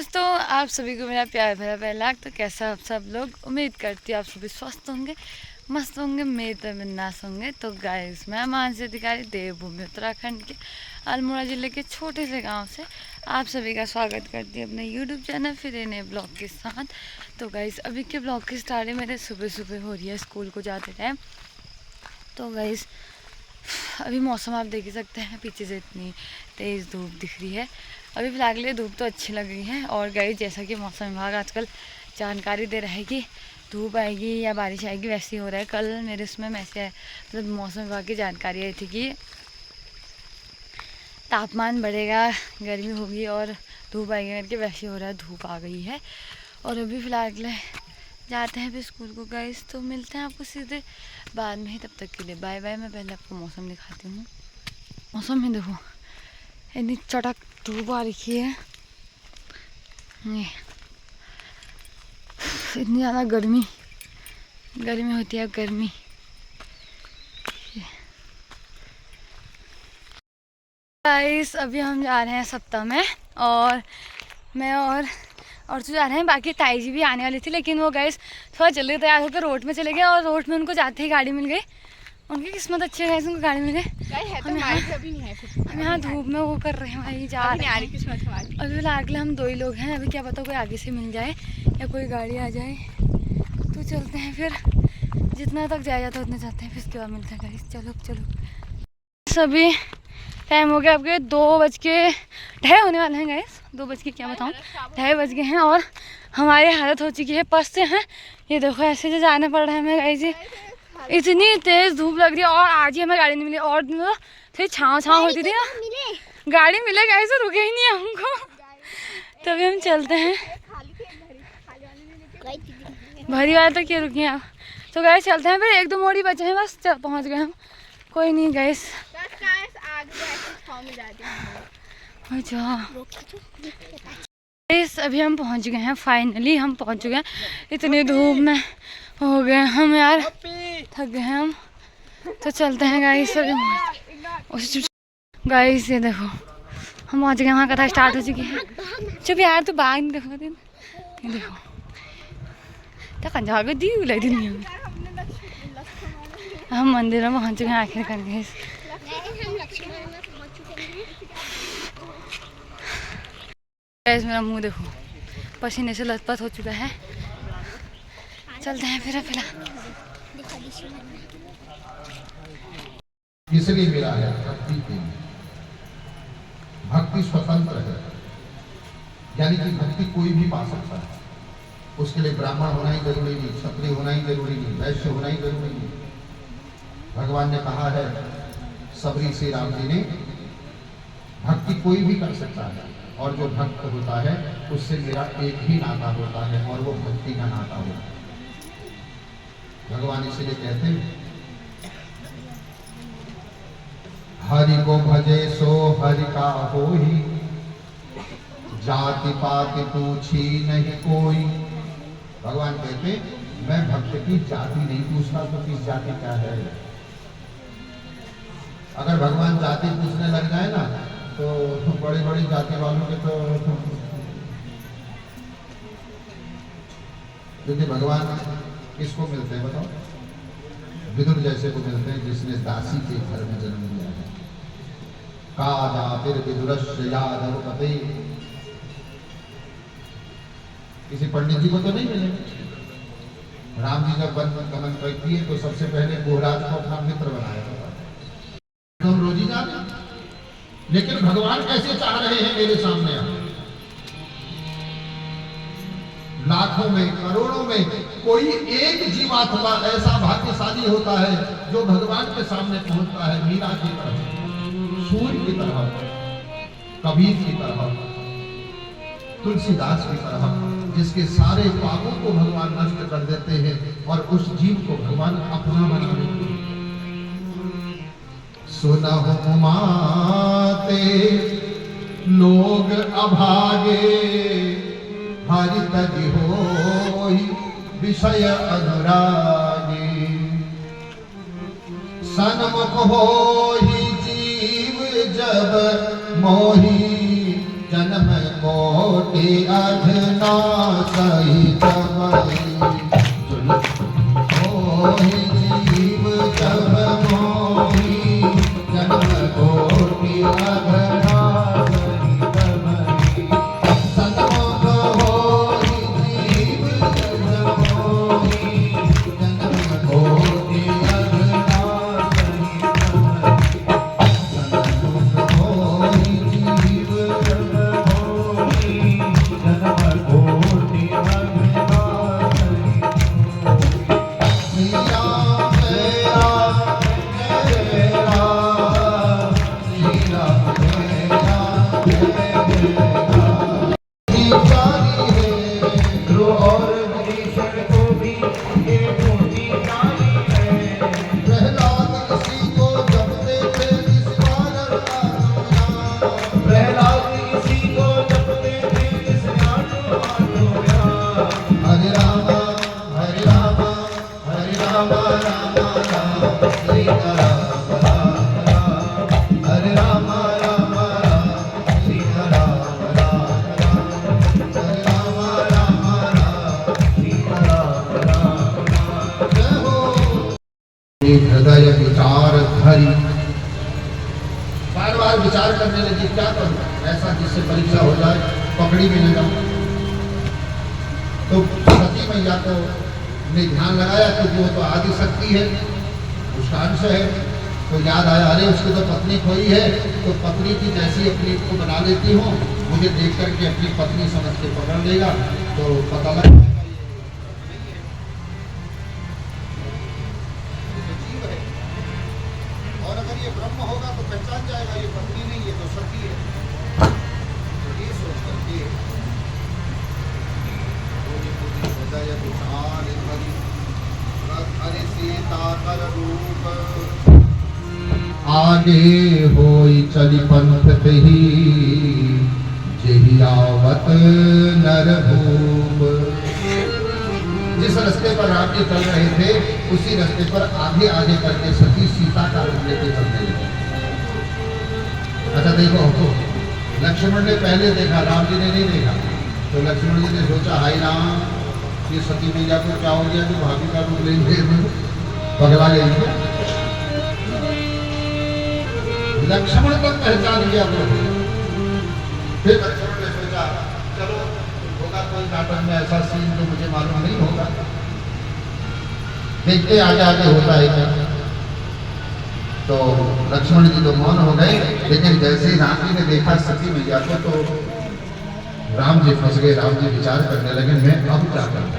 दोस्तों, आप सभी को मेरा प्यार भरा पहला। तो कैसा आप सब लोग, उम्मीद करती हूँ आप सभी स्वस्थ होंगे, मस्त होंगे, मेरे तो बिंदास होंगे। तो गाइस, मैं मानसी अधिकारी देवभूमि उत्तराखंड के अल्मोड़ा ज़िले के छोटे से गांव से आप सभी का स्वागत करती हूँ अपने यूट्यूब चैनल फिर नए ब्लॉग के साथ। तो गाइस, अभी के ब्लॉग की स्टार्टिंग मेरे सुबह सुबह हो रही है स्कूल को जाते टाइम। तो गाइस, अभी मौसम आप देख ही सकते हैं, पीछे से इतनी तेज़ धूप दिख रही है। अभी फिलहाल के लिए धूप तो अच्छी लग रही है। और गाइस, जैसा कि मौसम विभाग आजकल जानकारी दे रहा है कि धूप आएगी या बारिश आएगी, वैसे ही हो रहा है। कल मेरे उसमें मैसेज मतलब मौसम विभाग की जानकारी आई थी कि तापमान बढ़ेगा, गर्मी होगी और धूप आएगी करके, वैसे हो रहा है, धूप आ गई है। और अभी फिलहाल के लिए जाते हैं फिर स्कूल को गाइस। तो मिलते हैं आपको सीधे बाद में ही, तब तक के लिए बाय बाय। मैं पहले आपको मौसम दिखाती हूँ। मौसम में देखो, इतनी चटक धूप आ रखी है, इतनी ज़्यादा गर्मी होती है, गर्मी। गाइस, अभी हम जा रहे हैं सप्ताह में, और मैं और तो जा रहे हैं। बाकी ताई जी भी आने वाली थी, लेकिन वो गाइस थोड़ा जल्दी तैयार होकर रोड में चले गए, और रोड में उनको जाते ही गाड़ी मिल गई। उनकी किस्मत अच्छी है, उनको गाड़ी मिल गई। हम यहाँ धूप में वो कर रहे हैं भाई, जा रहे हैं। अभी फिलहाल हम 2 ही लोग हैं। अभी क्या पता कोई आगे से मिल जाए या कोई गाड़ी आ जाए, तो चलते हैं फिर। जितना तक जाया जाता है उतना जाते हैं, फिर उसके बाद मिलते हैं गाइस। चलो सभी टाइम हो गया आपके 2:02 होने वाले हैं गाइस। 2 क्या बताऊँ, 2:30 बज गए हैं, और हमारी हालत हो चुकी है, पसते हैं। ये देखो, ऐसे जो जाना पड़ रहा है हमें गाइस। इतनी तेज धूप लग रही है, और आज ही हमें गाड़ी नहीं मिली। और दिन तो थोड़ी छाँव होती थी ना, गाड़ी मिले गाइस, तो रुके ही नहीं हमको। तभी हम चलते हैं, भरी वाले तो क्या रुकी आप। तो गाइस चलते हैं फिर, 1-2 मोड़ ही बचे हैं बस, पहुँच गए हम। कोई नहीं गाइस, अभी हम पहुंच गए हैं, फाइनली हम पहुंच गए हैं। इतनी धूप में हो गए हम यार, थक गए हैं हम। तो चलते हैं गाइस। गाइस ये देखो, हम पहुंच गए, वहाँ कथा स्टार्ट हो चुकी है। चुप यार, तो बाग नहीं देखो, दिन ये देखो तो दी दिन। हम मंदिर में पहुंच गए हैं आखिर कर गए। मेरा मुंह देखो, पसीने से लथपथ हो चुका है। चलते हैं फिर इसलिए मेरा है भक्ति के, भक्ति स्वतंत्र है, यानी कि भक्ति कोई भी पा सकता है। उसके लिए ब्राह्मण होना ही जरूरी नहीं, क्षत्रिय होना ही जरूरी नहीं, वैश्य होना ही जरूरी नहीं। भगवान ने कहा है, सबरी से राम जी ने, भक्ति कोई भी कर सकता है, और जो भक्त होता है उससे मेरा एक ही नाता होता है, और वो भक्ति का नाता होता है। भगवान इसीलिए कहते हैं, हरि को भजे सो हरि का होई, जाति पाति पूछी नहीं कोई। भगवान कहते, मैं भक्त की जाति नहीं पूछता, तो किस जाति क्या है। अगर भगवान जाति पूछने लग जाए ना, तो बड़ी बड़ी जाति वालों के तो क्योंकि भगवान किसको मिलते हैं बताओ? विदुर जैसे को मिलते हैं, जिसने दासी के घर में जन्म लिया है। का जातिर विदुरस्य यादव पते, किसी पंडित जी को तो नहीं मिले। राम जी जब वन गमन किए तो सबसे पहले गुहराज को अपना मित्र बनाया था, तो हम रोजी जाते। लेकिन भगवान कैसे चाह रहे हैं मेरे सामने आ? लाखों में, करोड़ों में कोई एक जीवात्मा ऐसा भाग्यशाली होता है जो भगवान के सामने पहुंचता है। मीरा की तरह, सूर्य की तरह, कबीर की तरह, तुलसीदास की तरह, जिसके सारे पापों को भगवान नष्ट कर देते हैं और उस जीव को भगवान अपना बना देते हैं। सुनहु माते लोग अभागे, हरि तज होई विषय अनुरागे। सन्मुख होई जीव जब मोही, जन्म कोट के अधना सहित मोहि जीव जब मोहि जन्म कोटि अधना सहित महि सन्मुख होहि जीव जब मोहि जन्म कोटि अधना सहित महि जीव जब मोहि जन्म कोटि अधना हृदय विचार धरी बार बार विचार करने लगी क्या करूं ऐसा जिससे परीक्षा हो जाए पकड़ी भी न जाऊं। तो सती मैया को ने ध्यान लगाया क्योंकि वो तो आदि शक्ति है उसका अंश है। तो याद आया अरे उसकी तो पत्नी खोई है तो पत्नी की जैसी अपनी को बना लेती हूँ मुझे देख करके अपनी पत्नी समझ के पकड़ लेगा तो पता लग ये ब्रह्म होगा तो पहचान जाएगा ये पत्नी नहीं ये तो सती है। तो ये सोच करके हृदय विचार धरि हरि सीता कर रूप आगे होई चली पंथ ही जेहि आवत नर भूप। जिस रास्ते पर राम जी चल रहे थे उसी रास्ते पर आगे आगे करके सती सीता का रूप लेके चलने लगे। अच्छा देखो तो लक्ष्मण ने पहले देखा राम जी ने नहीं देखा तो लक्ष्मण जी ने सोचा हाय राम ये सती मैया को क्या हो गया कि भाभी का रूप लेंगे पगला लेंगे। लक्ष्मण तक पहचान लिया प्रभु। फिर लक्ष्मण ने सोचा चलो होगा कोई नाटक में ऐसा सीन तो मुझे मालूम नहीं होगा देखते आगे आगे होता है क्या। तो लक्ष्मण जी तो मौन हो गए लेकिन जैसे ही राम जी ने देखा सती मैया को तो राम जी फंस गए। राम जी विचार करने लगे मैं अब क्या करूं।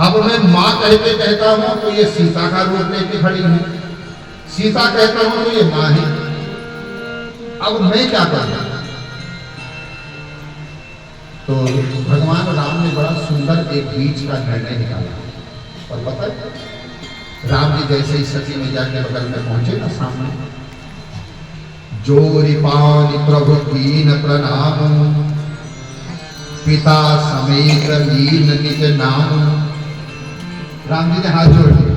अब मैं माँ कहते कहता हूं तो ये सीता का रूप लेके खड़ी है सीता कहता हूं तो ये माँ है। अब मैं क्या करूं। तो भगवान राम ने बड़ा सुंदर एक बीच का निर्णय निकाला और पता है राम जी जैसे ही सती मैया के बगल में पहुंचे ना सामने जोरि पानि प्रभु कीन प्रणाम पिता समेत लीन निज नाम। राम जी ने हाथ जोड़ दिए।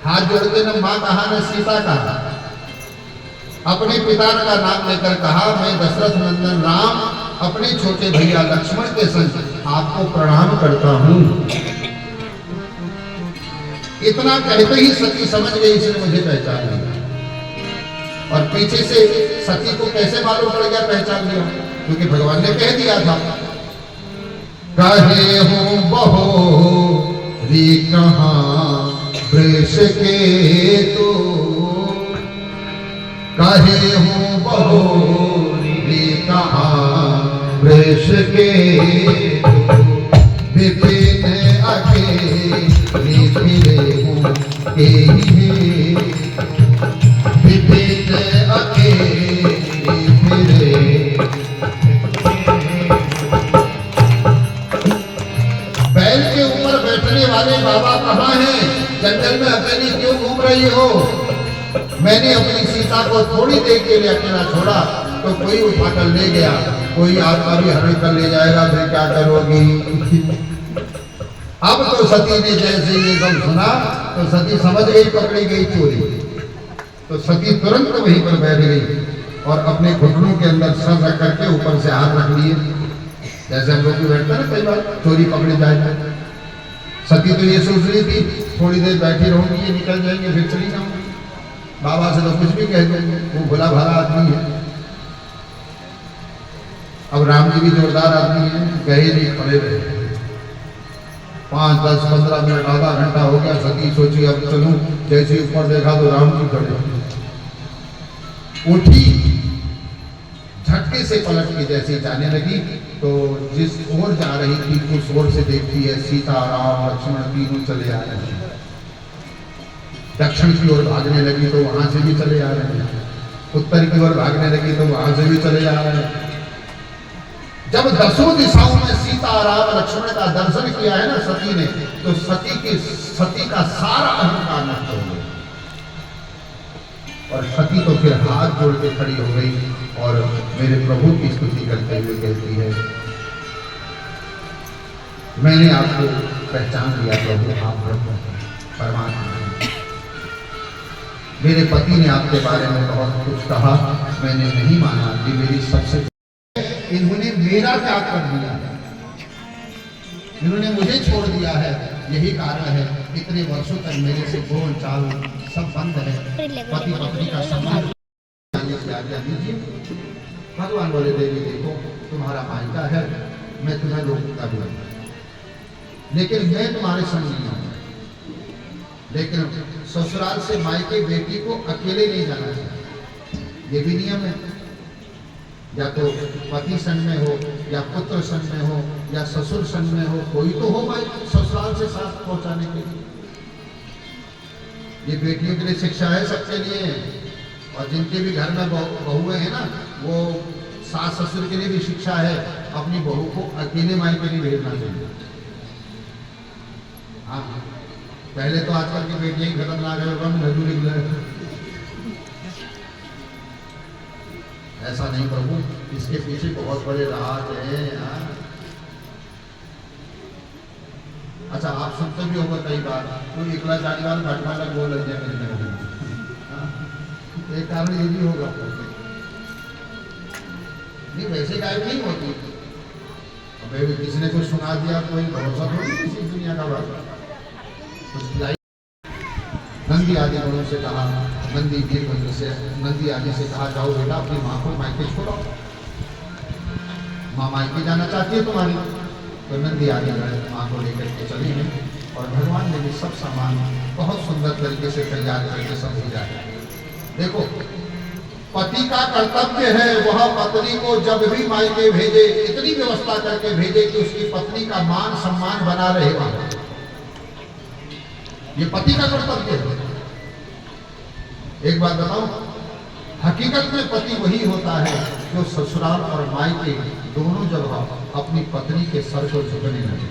हाथ जोड़ के न माँ कहा न सीता कहा अपने पिता का नाम लेकर कहा मैं दशरथ नंदन राम अपने छोटे भैया लक्ष्मण के संग आपको प्रणाम करता हूं। इतना कहते ही सती समझ गई इसने मुझे पहचान लिया। और पीछे से सती को कैसे मालूम पड़ गया पहचान लिया क्योंकि भगवान ने कह दिया था कहे हूं बहो री कहां वृष के तो कहे हूं बहो री कहां वृष के विपिन अकेली फिरे हूं विपिन अकेली फिरे। बैल के ऊपर बैठने वाले बाबा कहाँ हैं? जंगल में अकेली क्यों घूम रही हो? मैंने अपनी सीता को थोड़ी देर के लिए अकेला छोड़ा तो कोई उठाकर ले गया, कोई आत्मा भी हरण कर ले जाएगा, फिर क्या करोगी? अब तो सती ने जैसे ये सब सुना तो सती समझ गई पकड़ी गई चोरी। तो सती तुरंत वहीं पर बैठ गई और अपने घुटनों के अंदर सर रख करके ऊपर से हाथ रख लिए, जैसे हम लोग भी बैठते हैं ना, कई बार चोरी पकड़े जाए। सती तो ये सोच रही थी थोड़ी देर बैठी रहूंगी, ये निकल जाएंगे, फिर चली जाऊंगी, बाबा से तो कुछ भी कह देंगे, वो भोला भाला आदमी है। अब राम जी भी जोरदार आदमी है, गए नहीं, खड़े रहे। 5, 10, 15 मिनट, आधा घंटा हो गया। सती सोची अब चलूं, जैसे ऊपर देखा तो राम जी खड़े। उठी, झटके से पलट के जैसे जाने लगी तो जिस ओर जा रही थी उस ओर से देखती है सीता, राम, लक्ष्मण तीनों चले आ रहे हैं। दक्षिण की ओर भागने लगी तो वहां से भी चले आ रहे हैं, उत्तर की ओर भागने लगी तो वहां से भी चले आ रहे हैं। जब 10 दिशाओं में सीता, राम, लक्ष्मण का दर्शन किया है ना सती ने, तो सती का सारा अहंकार नष्ट हो गया और सती तो फिर हाथ जोड़ के खड़ी हो गई और मेरे प्रभु की स्तुति करते हुए कहती है, मैंने आपको पहचान लिया प्रभु, आप ब्रह्म परमात्मा हैं। मेरे पति ने आपके बारे में बहुत कुछ कहा, मैंने नहीं माना कि मेरी सबसे, इन्होंने मेरा त्याग कर दिया है, इन्होंने मुझे छोड़ दिया है, यही कारण है इतने वर्षों तक मेरे से बोल चाल सब बंद है। पति पत्नी का सम्मान आज्ञा दीजिए। भगवान बोले देवी देखो तुम्हारा मायका है, मैं तुम्हें रोकूंगा भी, लेकिन मैं तुम्हारे संग नहीं आऊंगा। लेकिन ससुराल से मायके बेटी को अकेले नहीं जाना चाहिए, ये भी नियम है। या तो पति संग में हो, या पुत्र संग में हो, या ससुर संग में हो, कोई तो हो भाई ससुराल से साथ पहुंचाने के लिए। ये बेटियों के लिए शिक्षा है, सबके लिए, और जिनके भी घर में बहुएं हैं ना, वो सास ससुर के लिए भी शिक्षा है, अपनी बहू को अकेले मायके नहीं भेजना चाहिए। हाँ, पहले तो आजकल की बेटियां ही खतरनाक है, ऐसा नहीं प्रभु, इसके पीछे बहुत बड़े राज हैं। अच्छा, आप सुनते भी होगा कई बार तो एकला जाने वाला घटना लग बोल रही है, एक कारण ये भी होगा। नहीं वैसे गायब नहीं होती, अब किसी ने कुछ सुना दिया, कोई भरोसा थोड़ी किसी दुनिया का बात। नंदी आदि गुणों से कहा, नंदी वीरभद्र से, नंदी आदि से कहा जाओ बेटा अपनी माँ को मायके छोड़ो, माँ मायके जाना चाहती है तुम्हारी। तो नंदी आदि माँ को लेकर के चली है और भगवान ने भी सब सामान बहुत सुंदर तरीके से तैयार करके सब भेजा है। देखो, पति का कर्तव्य है वह पत्नी को जब भी मायके भेजे इतनी व्यवस्था करके भेजे कि उसकी पत्नी का मान सम्मान बना रहे वहां, ये पति का कर्तव्य है। एक बात बताओ, हकीकत में पति वही होता है जो ससुराल और मायके दोनों जगह अपनी पत्नी के सर को झुकने लगे।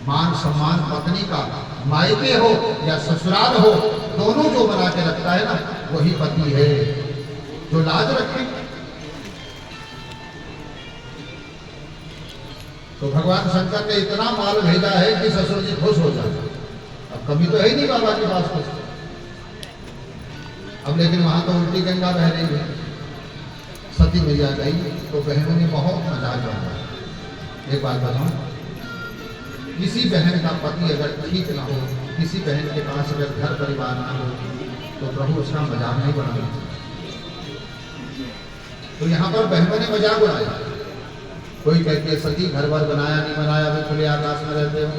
मान सम्मान पत्नी का मायके हो या ससुराल हो, दोनों जो बना के रखता है ना, वही पति है जो लाज रखे। तो भगवान शंकर ने इतना माल भेजा है कि ससुर जी खुश हो जाए। अब कभी तो है ही नहीं बाबा के पास कुछ। अब लेकिन वहां तो उल्टी गंगा बह रही है। सती मैया गई तो बहनों ने बहुत मजाक बनाया। एक बात बताऊं, किसी बहन का पति अगर ठीक ना हो, किसी बहन के पास अगर घर परिवार ना हो, तो प्रभु उसका मजाक नहीं बनाना। तो यहाँ पर बहनों ने मजाक उड़ाया। कोई कहती है सती घर बार बनाया नहीं बनाया, अभी खुले आकाश में रहते हो।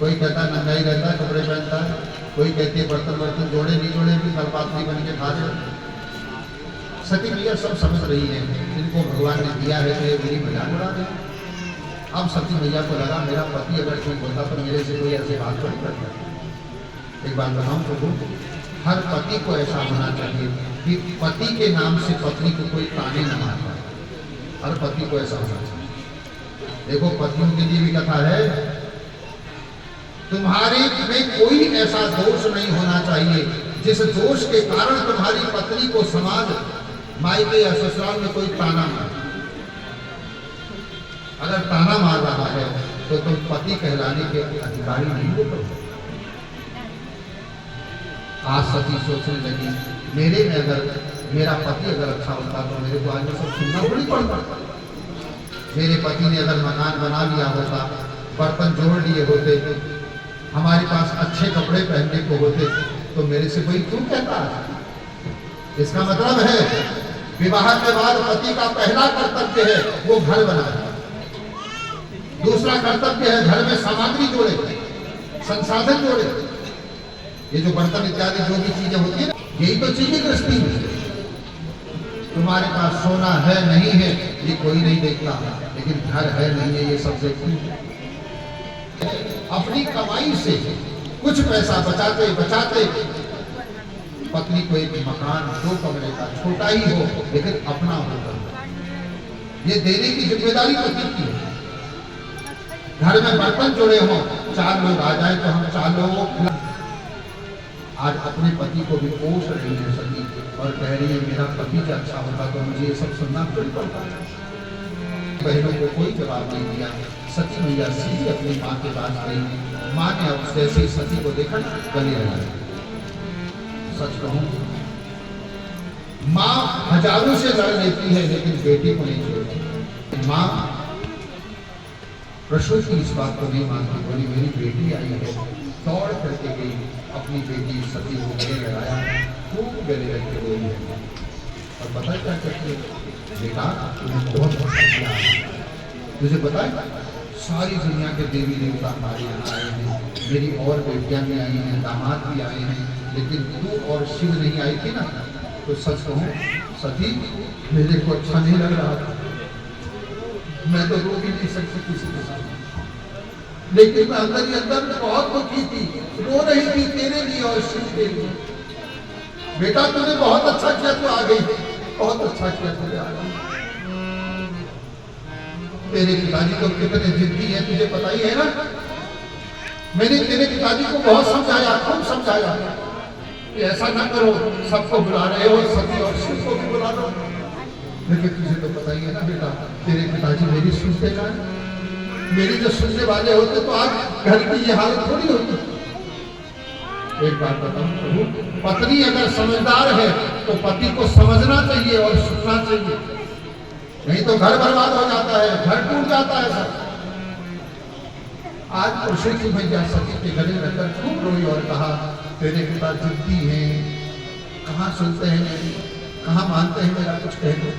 कोई कहता है नंगा ही रहता है, कपड़े पहनता है। कोई कहती है बर्तन बर्तन जोड़े नहीं जोड़े भी कलपात्री बन के खा जाए। सती मैया सब समझ रही है, इनको भगवान ने दिया है तो मेरी मजाक उड़ा दे। अब सती मैया को लगा मेरा पति अगर ठीक होता तो मेरे से कोई ऐसी बात नहीं करता। एक बात बताऊं प्रभु, हर पति को ऐसा होना चाहिए कि पति के नाम से पत्नी को कोई ताने न मारता। हर पति को ऐसा होना चाहिए। देखो पत्नियों के लिए भी कथा है, तुम्हारे में कोई ऐसा दोष नहीं होना चाहिए जिस दोष के कारण तुम्हारी पत्नी को समाज मायके या ससुराल में कोई ताना मारे। अगर ताना मार रहा है तो तुम पति कहलाने के अधिकारी नहीं हो। आज सती सोचने लगी, मेरे में अगर मेरा पति अगर अच्छा होता तो मेरे को आज ये सब सुनना थोड़ी पड़ता। मेरे पति ने अगर मकान बना लिया होता, बर्तन जोड़ लिए होते, हमारे पास अच्छे कपड़े पहनने को होते, तो मेरे से कोई क्यों कहता है? इसका मतलब है विवाह के बाद पति का पहला कर्तव्य है वो घर बनाना, दूसरा कर्तव्य है घर में सामग्री जोड़े, संसाधन जोड़े। ये जो बर्तन इत्यादि जो भी चीजें होती है, यही तो चीजें गृहस्थी में। तुम्हारे पास सोना है नहीं है ये कोई नहीं देखता, लेकिन घर है नहीं है ये सब देखती है। अपनी कमाई से कुछ पैसा बचाते बचाते पत्नी को एक मकान 2 कमरे का छोटा ही हो लेकिन अपना होगा, ये देने की जिम्मेदारी पति की है। घर में बर्तन जोड़े हों, 4 लोग आ जाए तो हम 4 लोगों को आज अपने पति को भी पोष रही है सती और कह रही है मेरा पति जो अच्छा होता तो मुझे ये सब सुनना थोड़ी पड़ता। बहनों को कोई जवाब नहीं दिया। सती मैया सीधी अपनी माँ के पास गई। माँ ने अब जैसे ही सती को देखा गले लगाया। सच कहूं माँ हजारों से लड़ लेती है लेकिन बेटी को नहीं छोड़ती। माँ प्रसूति इस बात को नहीं मानती, बोली मेरी बेटी आई है, दौड़ करके गई, अपनी बेटी सती को गले लगाया, खूब गले लग के रोई है। और पता क्या कहती है? बेटा तुम्हें बहुत अच्छा किया। तुझे पता है सारी दुनिया के देवी देवता हमारे यहाँ आए हैं, मेरी और बेटियां भी आई हैं, दामाद भी आए हैं, लेकिन तू और शिव नहीं आई थी ना, तो सच कहूँ सती मेरे को अच्छा नहीं लग रहा था। मैं तो रो भी नहीं सकती किसी के साथ, लेकिन मैं अंदर ही अंदर बहुत दुखी थी, रो रही थी तेरे लिए और शिव के लिए। बेटा तूने बहुत अच्छा किया, तू आ गई, बहुत अच्छा किया तुझे आ गई। तेरे पिताजी तो कितने जिद्दी है तुझे पता ही है ना। मैंने तेरे पिताजी को बहुत समझाया, खूब समझाया कि ऐसा ना करो, सबको बुला रहे हो, सती और शिव को भी बुला लो, लेकिन तुझे तो पता ही है ना बेटा, तेरे पिताजी मेरी सुनते ना, मेरी जो सुनने वाले होते तो आज घर की ये हालत थोड़ी होती। एक बात बताऊं प्रभु, पत्नी अगर समझदार है तो पति को समझना चाहिए और सुनना चाहिए, नहीं तो घर बर्बाद हो जाता है, घर टूट जाता है सब। आज प्रसूति मैया सती के गले लगकर खूब रोई और कहा तेरे पिता जिद्दी हैं, कहाँ सुनते हैं मेरी, कहाँ मानते हैं मेरा कुछ कह दो।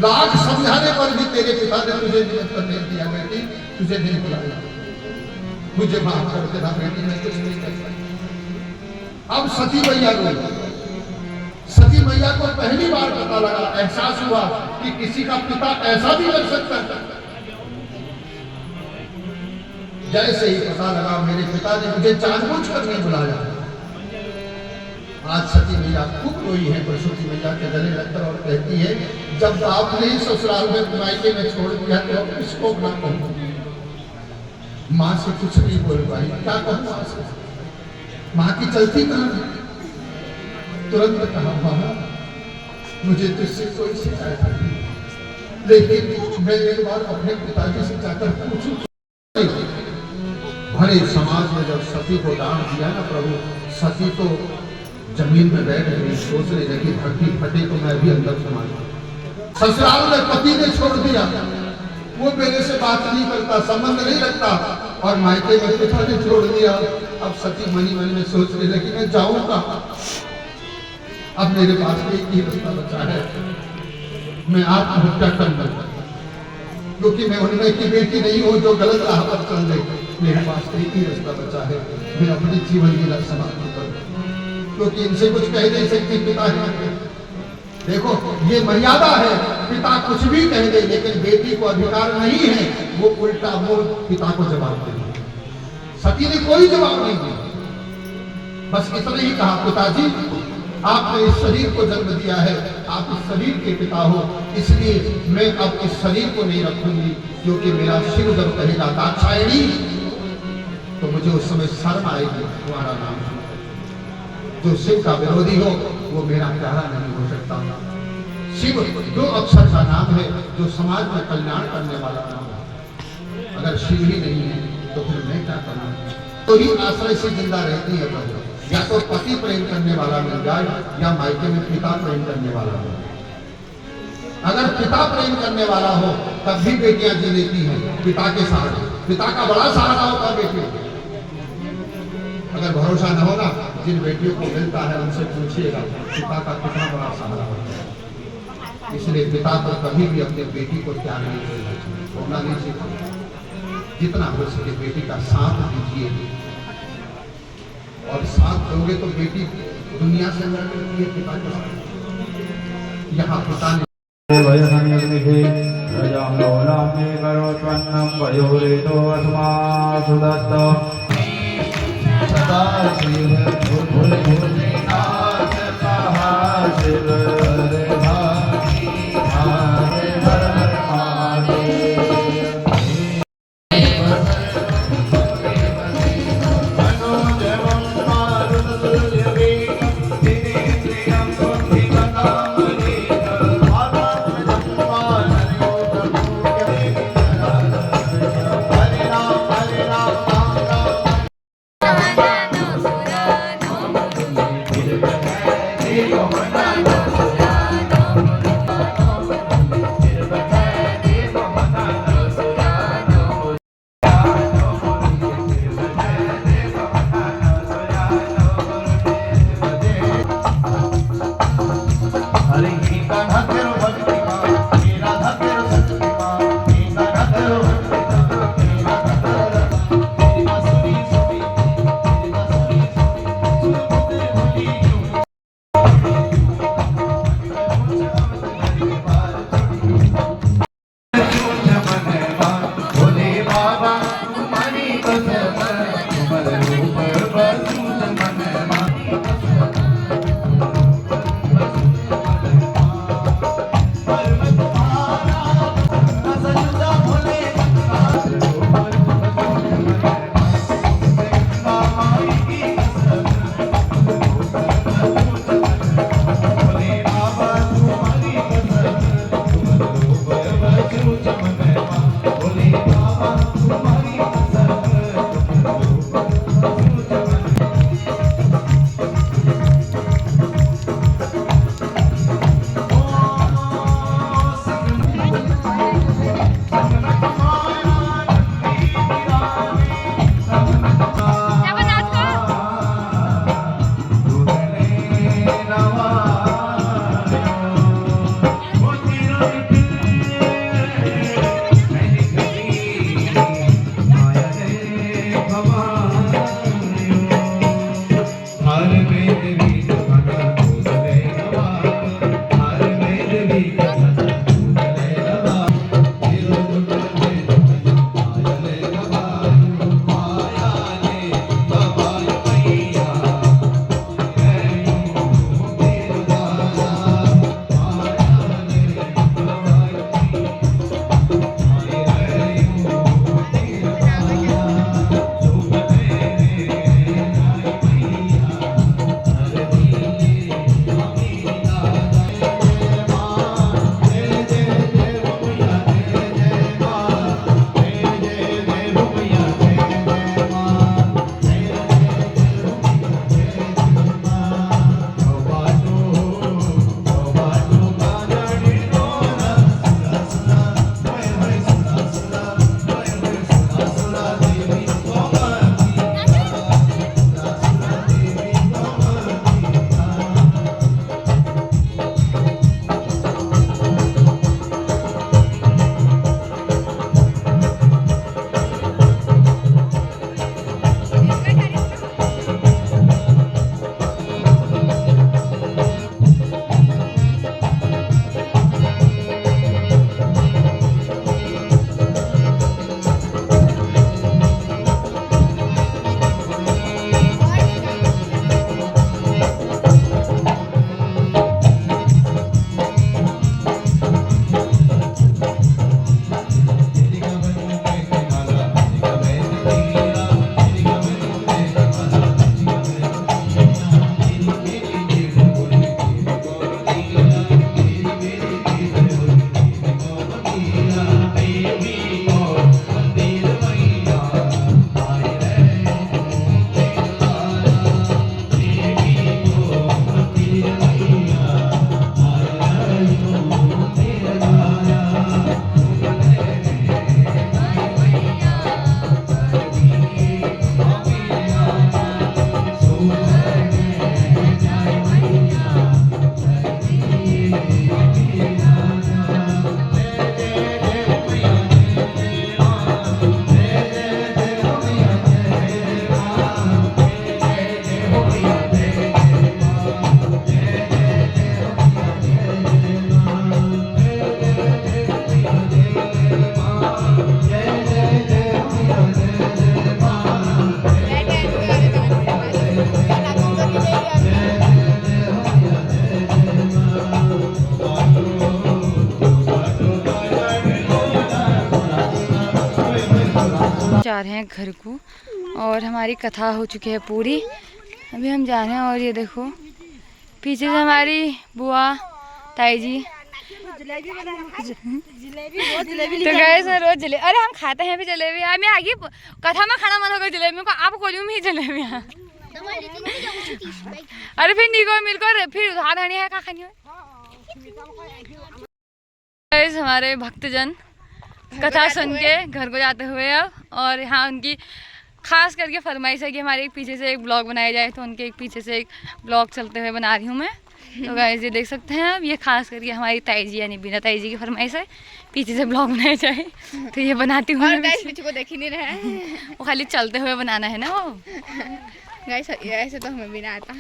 लाख समझाने पर भी तेरे पिता ने तुझे निमंत्रण नहीं दिया, बेटी तुझे नहीं बुलाया, मुझे माफ कर देना बेटी, मैं कुछ नहीं कर सकती। अब सती मैया रोई। सती मैया को पहली बार पता लगा, एहसास हुआ कि किसी का पिता ऐसा भी कर सकता है। जैसे ही पता लगा मेरे पिता ने मुझे जानबूझ कर नहीं बुलाया। आज सती मैया खूब रोई है प्रसूति मैया के गले लगकर और कहती है जब आपने ससुराल में मायके में छोड़ दिया तो अब किसको ना कहूं। माँ से कुछ नहीं बोल पाई, क्या कहूं माँ से, माँ की चलती कहां। तुरंत कहा मामा मुझे तुझसे कोई शिकायत नहीं, लेकिन मैं एक बार अपने पिताजी से जाकर पूछूं। भरे समाज में जब सती को दान दिया ना प्रभु, सती तो जमीन में बैठ गई, सोचने लगी धरती फटे तो मैं भी अंदर समा जाऊं। ससुराल में पति ने छोड़ दिया, वो मेरे से बात नहीं करता, संबंध नहीं रखता, और मायके में पिता ने छोड़ दिया। अब सती मनी मन में सोचने लगी मैं जाऊंगा, अब मेरे पास एक ही रास्ता बचा है, मैं आत्महत्या कर लूंगा, क्योंकि मैं उनमें की बेटी नहीं हूं जो गलत राह पर चल गई। मेरे पास एक ही रास्ता बचा है, मैं अपनी जीवन लीला समाप्त करूं, क्योंकि इनसे कुछ कह नहीं सकती, पिता है। देखो ये मर्यादा है, पिता कुछ भी कह दे, लेकिन बेटी को अधिकार नहीं है वो उल्टा मुंह पिता को जवाब दे। सती ने कोई जवाब नहीं दिया, बस इतना ही कहा पिताजी आपने इस शरीर को जन्म दिया है, आप इस शरीर के पिता हो, इसलिए मैं अब इस शरीर को नहीं रखूंगी, क्योंकि मेरा शिव जब कहेगा दाक्षायणी तो मुझे उस समय शर्म आएगी तुम्हारा नाम सुनकर। जो शिव का विरोधी हो वो मेरा प्यारा नहीं हो सकता। शिव 2 अक्षर का नाम है जो समाज में कल्याण करने वाला नाम है। अगर शिव ही नहीं है तो फिर मैं क्या करूं? तो ही आश्रय से जिंदा रहती है प्रभु। या तो पति प्रेम करने वाला मिल जाए या मायके में पिता प्रेम करने वाला मिल जाए। अगर पिता प्रेम करने वाला हो तब भी बेटियां जी लेती हैं पिता के सहारे। पिता का बड़ा सहारा होता है बेटी। अगर भरोसा न हो ना, जिन बेटियों को मिलता है उनसे पूछिएगा पिता का कितना बड़ा सहारा होता है। इसलिए पिता को कभी भी अपने बेटी को त्याग नहीं करना चाहिए, छोड़ना नहीं चाहिए। जितना हो सके बेटी का साथ दीजिए, और साथ दोगे तो बेटी दुनिया से मिल मिलती है पिता के साथ। यहाँ पिता ने जा रहे हैं घर को और हमारी कथा हो चुकी है पूरी। अभी हम जा रहे हैं और ये देखो पीछे से हमारी बुआ ताई जी। तो गैस मैं रोज जलेबी, अरे हम खाते हैं भी जलेबी। मैं आगे कथा में खाना मन होगा जलेबी को, आप कोलियों में ही जलेबी। अरे फिर निको मिलकर फिर उधार आनी है, का खानी है। गैस हमारे भक्तजन कथा सुन के घर को जाते हुए अब, और यहाँ उनकी खास करके फरमाइश है कि हमारे एक पीछे से एक ब्लॉग बनाया जाए, तो उनके एक पीछे से एक ब्लॉग चलते हुए बना रही हूँ मैं। तो गाइस ये देख सकते हैं अब, ये खास करके हमारी ताई जी यानी बीना ताई जी की फरमाइश है पीछे से ब्लॉग बनाया जाए, तो ये बनाती हूँ। पीछे को देख ही नहीं रहे हैं, वो खाली चलते हुए बनाना है ना वो। गाइस ऐसे तो हमें भी ना आता।